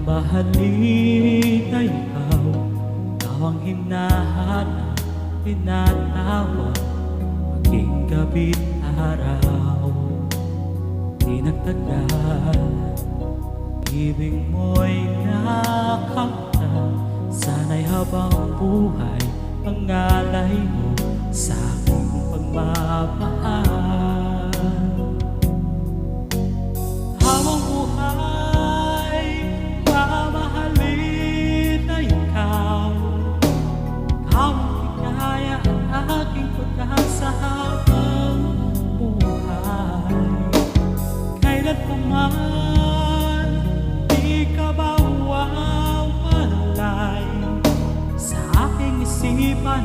Mahalin na ikaw ang hinahanap, tinatawag, maging gabi't araw. Di nagtagal, ibig mo'y nakamtan. Sana'y habang buhay, pangalay mo sa aking pagmamahal. Habang buhay, mamahalin na ikaw. Habang hikaya ang aking pag-asa habang buhay. Kailan pa man, di ka mawawalay sa aking isipan.